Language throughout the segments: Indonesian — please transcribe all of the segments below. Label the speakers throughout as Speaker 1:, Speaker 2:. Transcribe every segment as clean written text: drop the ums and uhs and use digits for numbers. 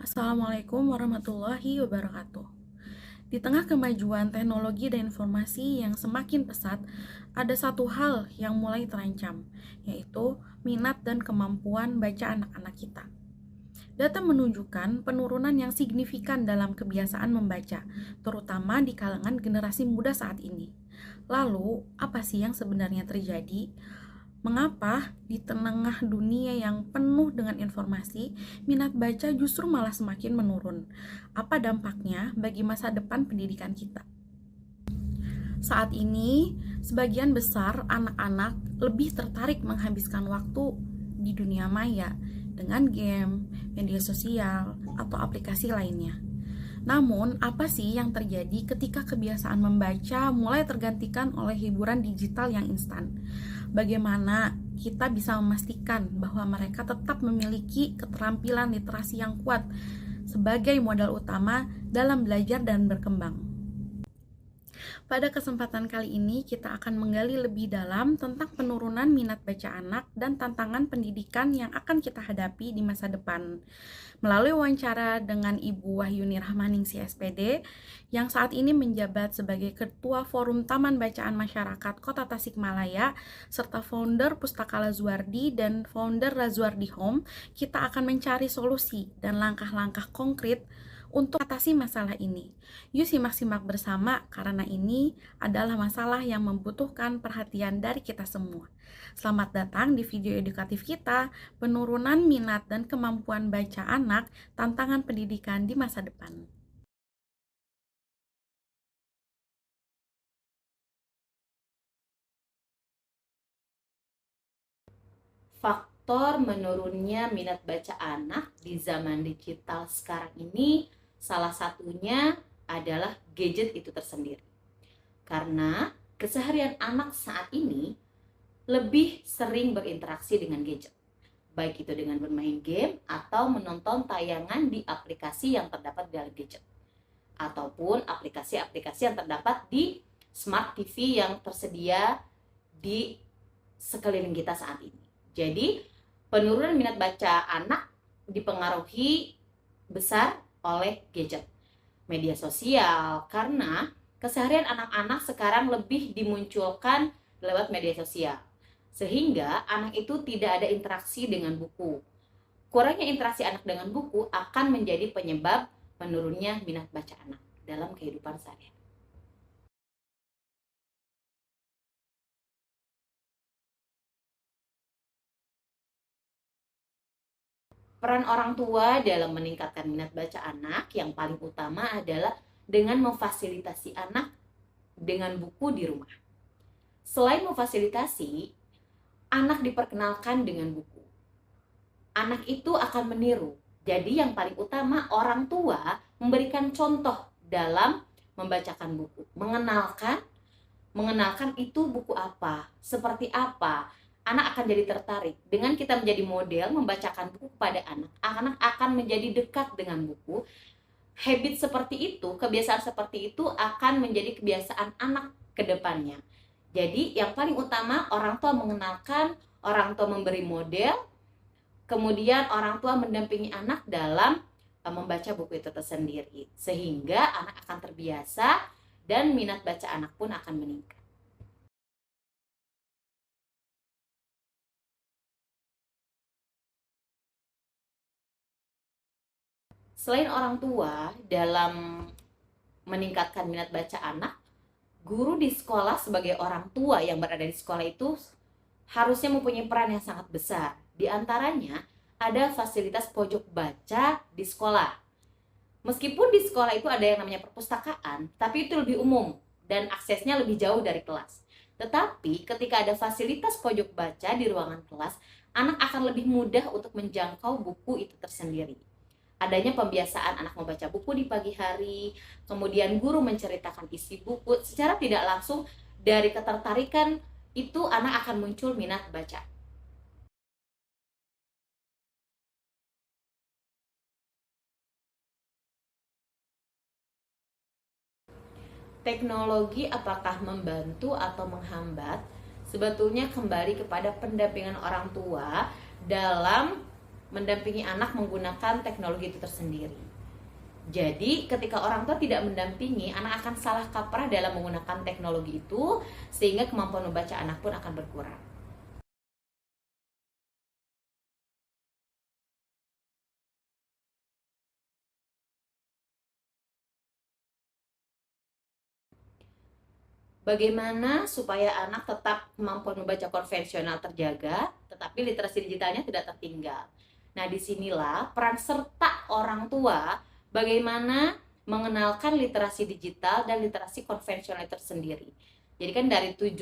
Speaker 1: Assalamualaikum warahmatullahi wabarakatuh. Di tengah kemajuan teknologi dan informasi yang semakin pesat, ada satu hal yang mulai terancam, yaitu minat dan kemampuan baca anak-anak kita. Data menunjukkan penurunan yang signifikan dalam kebiasaan membaca, terutama di kalangan generasi muda saat ini. Lalu, apa sih yang sebenarnya terjadi? Mengapa di tengah dunia yang penuh dengan informasi, minat baca justru malah semakin menurun? Apa dampaknya bagi masa depan pendidikan kita? Saat ini, sebagian besar anak-anak lebih tertarik menghabiskan waktu di dunia maya dengan game, media sosial, atau aplikasi lainnya. Namun, apa sih yang terjadi ketika kebiasaan membaca mulai tergantikan oleh hiburan digital yang instan? Bagaimana kita bisa memastikan bahwa mereka tetap memiliki keterampilan literasi yang kuat sebagai modal utama dalam belajar dan berkembang? Pada kesempatan kali ini, kita akan menggali lebih dalam tentang penurunan minat baca anak dan tantangan pendidikan yang akan kita hadapi di masa depan. Melalui wawancara dengan Ibu Wahyuni Rahmaningsih SPD, yang saat ini menjabat sebagai Ketua Forum Taman Bacaan Masyarakat Kota Tasikmalaya, serta founder Pustaka Lazuardi dan founder Lazuardi Home, kita akan mencari solusi dan langkah-langkah konkret untuk atasi masalah ini. Yuk simak-simak bersama karena ini adalah masalah yang membutuhkan perhatian dari kita semua. Selamat datang di video edukatif kita, penurunan minat dan kemampuan baca anak, tantangan pendidikan di masa depan.
Speaker 2: Faktor menurunnya minat baca anak di zaman digital sekarang ini salah satunya adalah gadget itu tersendiri. Karena keseharian anak saat ini lebih sering berinteraksi dengan gadget. Baik itu dengan bermain game atau menonton tayangan di aplikasi yang terdapat di dalam gadget. Ataupun aplikasi-aplikasi yang terdapat di smart TV yang tersedia di sekeliling kita saat ini. Jadi, penurunan minat baca anak dipengaruhi besar oleh gadget, media sosial, karena keseharian anak-anak sekarang lebih dimunculkan lewat media sosial. Sehingga anak itu tidak ada interaksi dengan buku. Kurangnya interaksi anak dengan buku akan menjadi penyebab menurunnya minat baca anak dalam kehidupan sehari-hari. Peran orang tua dalam meningkatkan minat baca anak yang paling utama adalah dengan memfasilitasi anak dengan buku di rumah. Selain memfasilitasi, anak diperkenalkan dengan buku. Anak itu akan meniru. Jadi yang paling utama orang tua memberikan contoh dalam membacakan buku, mengenalkan itu buku apa, seperti apa. Anak akan jadi tertarik. Dengan kita menjadi model membacakan buku kepada anak, anak akan menjadi dekat dengan buku. Habit seperti itu, kebiasaan seperti itu akan menjadi kebiasaan anak ke depannya. Jadi yang paling utama orang tua mengenalkan, orang tua memberi model, kemudian orang tua mendampingi anak dalam membaca buku itu tersendiri. Sehingga anak akan terbiasa dan minat baca anak pun akan meningkat. Selain orang tua dalam meningkatkan minat baca anak, guru di sekolah sebagai orang tua yang berada di sekolah itu harusnya mempunyai peran yang sangat besar. Di antaranya ada fasilitas pojok baca di sekolah. Meskipun di sekolah itu ada yang namanya perpustakaan, tapi itu lebih umum dan aksesnya lebih jauh dari kelas. Tetapi ketika ada fasilitas pojok baca di ruangan kelas, anak akan lebih mudah untuk menjangkau buku itu tersendiri. Adanya pembiasaan anak membaca buku di pagi hari, kemudian guru menceritakan isi buku, secara tidak langsung dari ketertarikan itu anak akan muncul minat baca. Teknologi apakah membantu atau menghambat? Sebetulnya kembali kepada pendampingan orang tua dalam mendampingi anak menggunakan teknologi itu tersendiri. Jadi ketika orang tua tidak mendampingi, anak akan salah kaprah dalam menggunakan teknologi itu, sehingga kemampuan membaca anak pun akan berkurang. Bagaimana supaya anak tetap kemampuan membaca konvensional terjaga, tetapi literasi digitalnya tidak tertinggal? Nah, disinilah peran serta orang tua bagaimana mengenalkan literasi digital dan literasi konvensional tersendiri. Jadi kan dari 7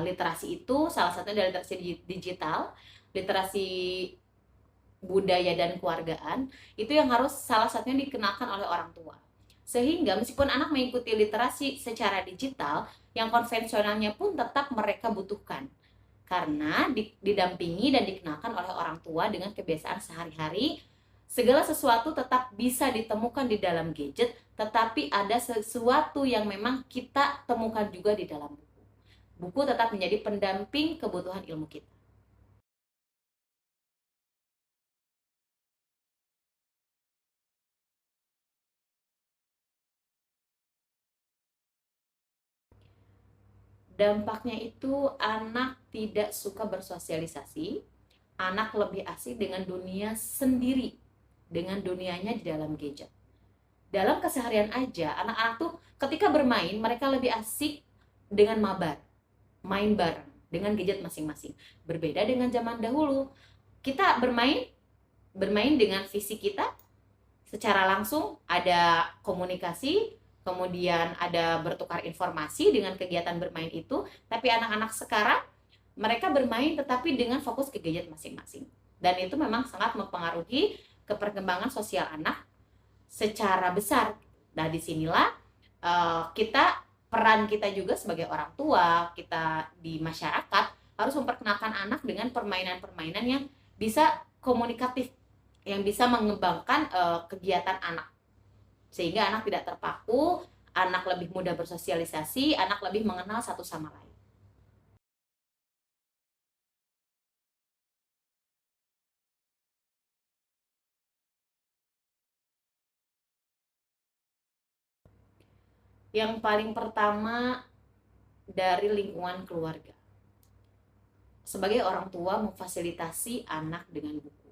Speaker 2: literasi itu, salah satunya dari literasi digital, literasi budaya dan keluargaan, itu yang harus salah satunya dikenalkan oleh orang tua. Sehingga meskipun anak mengikuti literasi secara digital, yang konvensionalnya pun tetap mereka butuhkan. Karena didampingi dan dikenalkan oleh orang tua dengan kebiasaan sehari-hari, segala sesuatu tetap bisa ditemukan di dalam gadget, tetapi ada sesuatu yang memang kita temukan juga di dalam buku. Buku tetap menjadi pendamping kebutuhan ilmu kita. Dampaknya itu anak tidak suka bersosialisasi, anak lebih asik dengan dunia sendiri, dengan dunianya di dalam gadget. Dalam keseharian aja, anak-anak tuh ketika bermain, mereka lebih asik dengan mabar, main bareng, dengan gadget masing-masing. Berbeda dengan zaman dahulu, kita bermain dengan fisik kita, secara langsung ada komunikasi, kemudian ada bertukar informasi dengan kegiatan bermain itu. Tapi anak-anak sekarang, mereka bermain tetapi dengan fokus ke gadget masing-masing, dan itu memang sangat mempengaruhi keperkembangan sosial anak secara besar. Nah, disinilah peran kita juga sebagai orang tua, kita di masyarakat harus memperkenalkan anak dengan permainan-permainan yang bisa komunikatif, yang bisa mengembangkan kegiatan anak, sehingga anak tidak terpaku, anak lebih mudah bersosialisasi, anak lebih mengenal satu sama lain. Yang paling pertama, dari lingkungan keluarga. Sebagai orang tua, memfasilitasi anak dengan buku,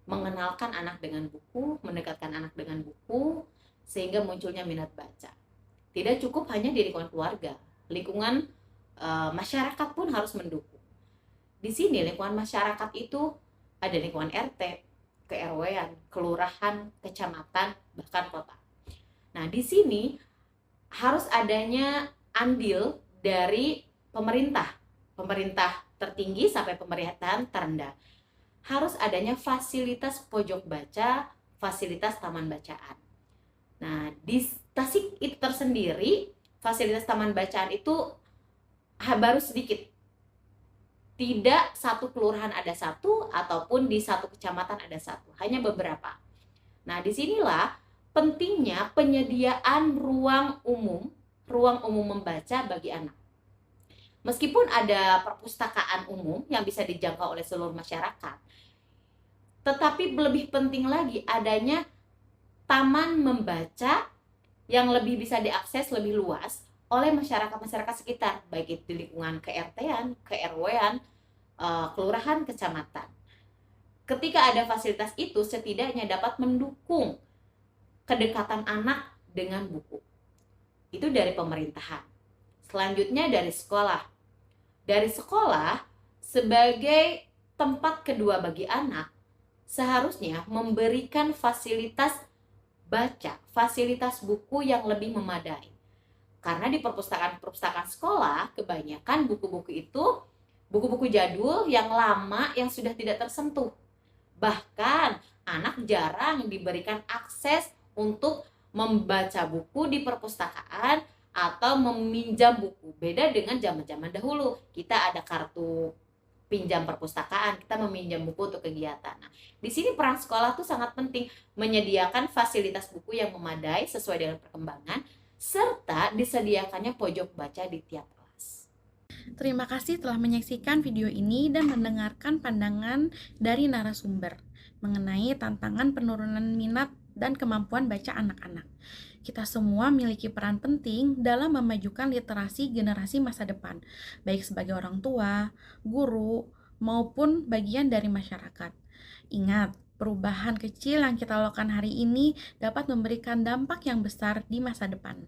Speaker 2: mengenalkan anak dengan buku, mendekatkan anak dengan buku, sehingga munculnya minat baca. Tidak cukup hanya di lingkungan keluarga, lingkungan masyarakat pun harus mendukung. Di sini lingkungan masyarakat itu ada lingkungan RT, ke-RW-an, kelurahan, kecamatan, bahkan kota. Nah, di sini harus adanya andil dari pemerintah tertinggi sampai pemerintahan terendah. Harus adanya fasilitas pojok baca, fasilitas taman bacaan. Nah, di Tasik itu tersendiri, fasilitas taman bacaan itu baru sedikit. Tidak satu kelurahan ada satu, ataupun di satu kecamatan ada satu, hanya beberapa. Nah, disinilah pentingnya penyediaan ruang umum membaca bagi anak. Meskipun ada perpustakaan umum yang bisa dijangkau oleh seluruh masyarakat, tetapi lebih penting lagi adanya taman membaca yang lebih bisa diakses lebih luas oleh masyarakat sekitar, baik itu di lingkungan ke-RT-an, ke-RW-an, kelurahan, kecamatan. Ketika ada fasilitas itu, setidaknya dapat mendukung kedekatan anak dengan buku. Itu dari pemerintahan. Selanjutnya dari sekolah. Dari sekolah, sebagai tempat kedua bagi anak, seharusnya memberikan fasilitas baca, fasilitas buku yang lebih memadai. Karena di perpustakaan sekolah, kebanyakan buku-buku itu buku-buku jadul yang lama, yang sudah tidak tersentuh. Bahkan anak jarang diberikan akses untuk membaca buku di perpustakaan atau meminjam buku. Beda dengan zaman-zaman dahulu, kita ada kartu pinjam perpustakaan, kita meminjam buku untuk kegiatan. Nah, di sini peran sekolah tuh sangat penting, menyediakan fasilitas buku yang memadai sesuai dengan perkembangan, serta disediakannya pojok baca di tiap kelas.
Speaker 1: Terima kasih telah menyaksikan video ini dan mendengarkan pandangan dari narasumber mengenai tantangan penurunan minat dan kemampuan baca anak-anak. Kita semua memiliki peran penting dalam memajukan literasi generasi masa depan, baik sebagai orang tua, guru, maupun bagian dari masyarakat. Ingat, perubahan kecil yang kita lakukan hari ini dapat memberikan dampak yang besar di masa depan.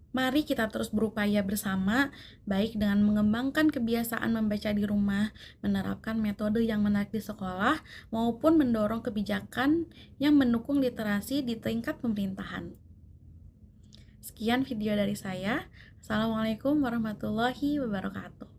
Speaker 1: Mari kita terus berupaya bersama, baik dengan mengembangkan kebiasaan membaca di rumah, menerapkan metode yang menarik di sekolah, maupun mendorong kebijakan yang mendukung literasi di tingkat pemerintahan. Sekian video dari saya. Assalamualaikum warahmatullahi wabarakatuh.